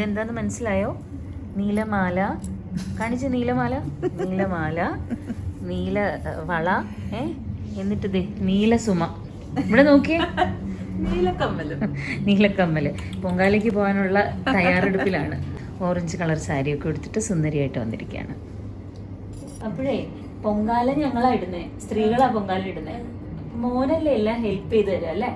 ഇതെന്താന്ന് മനസ്സിലായോ? നീലമാല കാണിച്ച നീലമാല, നീലമാല, നീല വള, എന്നിട്ട് ദേ നീലസുമ. ഇവിടെ നോക്കിയേ, നീലക്കമ്മല്. പൊങ്കാലയ്ക്ക് പോകാനുള്ള തയ്യാറെടുപ്പിലാണ്. ഓറഞ്ച് കളർ സാരിയൊക്കെ എടുത്തിട്ട് സുന്ദരിയായിട്ട് വന്നിരിക്കുകയാണ്. അപ്പോഴേ പൊങ്കാല ഞങ്ങളാ ഇടുന്നേ, സ്ത്രീകളാ പൊങ്കാല ഇടുന്നേ. മോനല്ലേ എല്ലാം ഹെൽപ്പ് ചെയ്ത് തരാം അല്ലേ?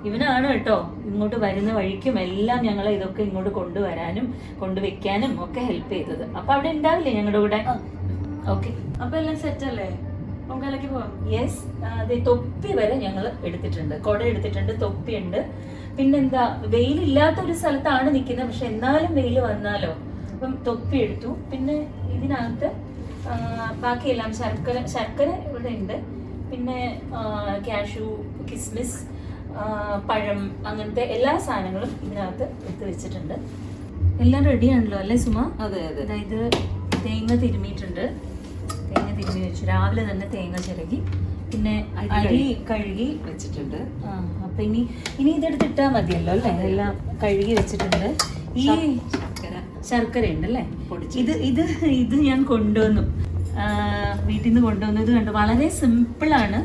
ഇവനാണ് കേട്ടോ ഇങ്ങോട്ട് വരുന്ന വഴിക്കും എല്ലാം ഞങ്ങളെ ഇതൊക്കെ ഇങ്ങോട്ട് കൊണ്ടുവരാനും കൊണ്ടുവെക്കാനും ഒക്കെ ഹെൽപ്പ് ചെയ്തത്. അപ്പൊ അവിടെ ഉണ്ടാവില്ലേ ഞങ്ങളുടെ കൂടെ? ഓക്കെ, അപ്പൊ എല്ലാം സെറ്റ് അല്ലേ? പൊങ്കാലയ്ക്ക് പോവാം. യെസ്, അതെ. തൊപ്പി വരെ ഞങ്ങൾ എടുത്തിട്ടുണ്ട്, കൊട എടുത്തിട്ടുണ്ട്, തൊപ്പിയുണ്ട്. പിന്നെന്താ, വെയിലില്ലാത്ത ഒരു സ്ഥലത്താണ് നിൽക്കുന്നത്, പക്ഷെ എന്നാലും വെയിൽ വന്നാലോ, അപ്പം തൊപ്പി എടുത്തു. പിന്നെ ഇതിനകത്ത് ബാക്കിയെല്ലാം ശർക്കര ഇവിടെ ഉണ്ട്. പിന്നെ കാഷ്യൂ, കിസ്മിസ്, പഴം, അങ്ങനത്തെ എല്ലാ സാധനങ്ങളും ഇതിനകത്ത് എടുത്ത് വെച്ചിട്ടുണ്ട്. എല്ലാം റെഡിയാണല്ലോ അല്ലേ സുമ? അതെ അതെ. അതായത് തേങ്ങ തിരുമിയിട്ടുണ്ട്, തേങ്ങ തിരുമി വെച്ചു. രാവിലെ തന്നെ തേങ്ങ ചിരകി, പിന്നെ അരി കഴുകി വെച്ചിട്ടുണ്ട്. അപ്പൊ ഇനി ഇതെടുത്തിട്ടാ മതിയല്ലോ അല്ലേ? എല്ലാം കഴുകി വെച്ചിട്ടുണ്ട്. ഈ ശർക്കര ഉണ്ടല്ലേ, ഇത് ഞാൻ കൊണ്ടുവന്നു, വീട്ടിൽ നിന്ന് കൊണ്ടുവന്നു. ഇത് കണ്ടു, വളരെ സിമ്പിളാണ്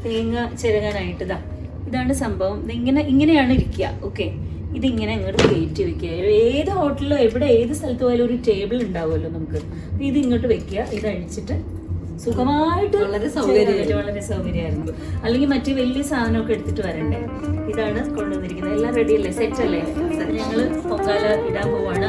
തേങ്ങ ചിരകാനായിട്ട്. ഇതാണ് സംഭവം. ഇങ്ങനെയാണ് ഇരിക്കുക. ഓക്കെ, ഇതിങ്ങനെ അങ്ങോട്ട് കയറ്റി വെക്കുക. ഏത് ഹോട്ടലിലോ എവിടെ ഏത് സ്ഥലത്ത് പോയാലും ഒരു ടേബിൾ ഉണ്ടാവുമല്ലോ നമുക്ക്. ഇത് ഇങ്ങോട്ട് വെക്കുക, ഇത് അഴിച്ചിട്ട് സുഖമായിട്ട് വളരെ സൗകര്യമായിരുന്നു. അല്ലെങ്കിൽ മറ്റേ വലിയ സാധനമൊക്കെ എടുത്തിട്ട് വരണ്ടേ. ഇതാണ് കൊണ്ടുവന്നിരിക്കുന്നത്. എല്ലാം റെഡി അല്ലേ? സെറ്റ് അല്ലേ? ഞങ്ങള് പൊങ്കാല ഇടാൻ പോവാണ്.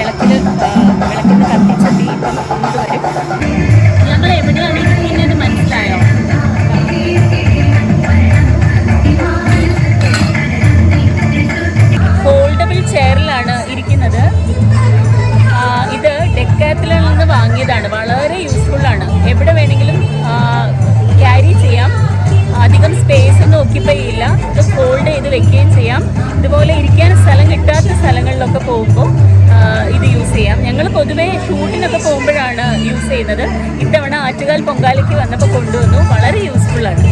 വിളക്കിന് കത്തിച്ച ദീപം കൊണ്ടുവരും. ഞങ്ങൾ എവിടെയാണ് ഇരിക്കുന്നത് മനസ്സിലായോ? ഫോൾഡബിൾ ചെയറിലാണ് ഇരിക്കുന്നത്. ഇത് ഡെക്കാത്തലോണിൽ നിന്ന് വാങ്ങിയതാണ്. വളരെ യൂസ്ഫുള്ളാണ്. എവിടെ വേണമെങ്കിലും ക്യാരി ചെയ്യാം. അധികം സ്പേസ് ഒന്നും ഓക്യുപ്പൈ ചെയ്യില്ല. ഇത് ഫോൾഡ് ചെയ്ത് വെക്കുകയും ചെയ്യാം. ഇതുപോലെ ഇരിക്കാൻ സ്ഥലം കിട്ടാത്ത സ്ഥലങ്ങളിലൊക്കെ പോകുമ്പോൾ ഇത് യൂസ് ചെയ്യാം. ഞങ്ങൾ പൊതുവേ ഷൂട്ടിനൊക്കെ പോകുമ്പോഴാണ് യൂസ് ചെയ്യുന്നത്. ഇത്തവണ ആറ്റുകാൽ പൊങ്കാലയ്ക്ക് വന്നപ്പോൾ കൊണ്ടുവന്നു. വളരെ യൂസ്ഫുള്ളാണ്.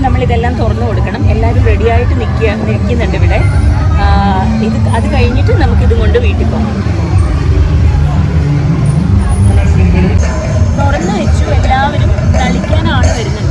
നമ്മളിതെല്ലാം തുറന്നു കൊടുക്കണം. എല്ലാവരും റെഡിയായിട്ട് നിൽക്കുന്നുണ്ട് ഇവിടെ. അത് കഴിഞ്ഞിട്ട് നമുക്കിത് കൊണ്ട് വീട്ടിൽ പോകാം. തുറന്നു വെച്ചു. എല്ലാവരും കളിക്കാനാണ് വരുന്നുണ്ട്.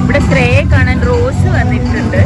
ഇവിടെ ശ്രേയെ കാണാൻ റോസ് വന്നിട്ടുണ്ട്.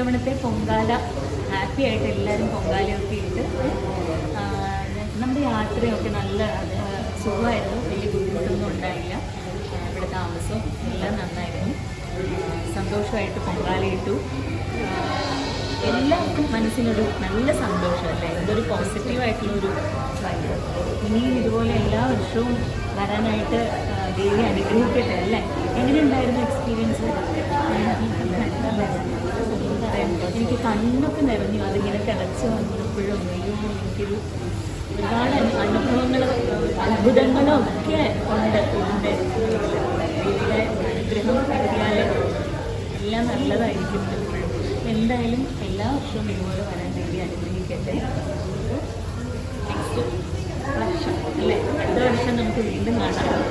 ഇത്തവണത്തെ പൊങ്കാല ഹാപ്പി ആയിട്ട് എല്ലാവരും പൊങ്കാലയൊക്കെ ഇട്ട് നമ്മുടെ യാത്രയൊക്കെ നല്ല സുഖമായിരുന്നു, വലിയ ബുദ്ധിമുട്ടൊന്നും ഉണ്ടായില്ല. ഇവിടെ താമസവും എല്ലാം നന്നായിരുന്നു. സന്തോഷമായിട്ട് പൊങ്കാലയിട്ടു. എല്ലാവർക്കും മനസ്സിനൊരു നല്ല സന്തോഷമല്ലേ, എന്തൊരു പോസിറ്റീവായിട്ടുള്ളൊരു കാര്യം. ഇനിയും ഇതുപോലെ എല്ലാ വർഷവും വരാനായിട്ട് ദേവി അനുഗ്രഹിക്കട്ടെ അല്ലേ. എങ്ങനെയുണ്ടായിരുന്നു എക്സ്പീരിയൻസ്? എനിക്ക് കണ്ണൊക്കെ നിറഞ്ഞു, അതിങ്ങനെ കിടച്ച് വന്നപ്പോഴും എനിക്കൊരു ഒരുപാട് അനുഭവങ്ങളും അത്ഭുതങ്ങളും ഒക്കെ ഉണ്ട്. ഇതിൻ്റെ ദേവിയുടെ അനുഗ്രഹം കിട്ടിയാൽ എല്ലാം നല്ലതായിരിക്കും എപ്പോഴും. എന്തായാലും എല്ലാ വർഷവും ഇതുപോലെ വരാൻ വേണ്ടി അനുഗ്രഹിക്കട്ടെ. നെക്സ്റ്റ് വർഷം അല്ലേ, അടുത്ത വർഷം നമുക്ക് വീണ്ടും കാണാം.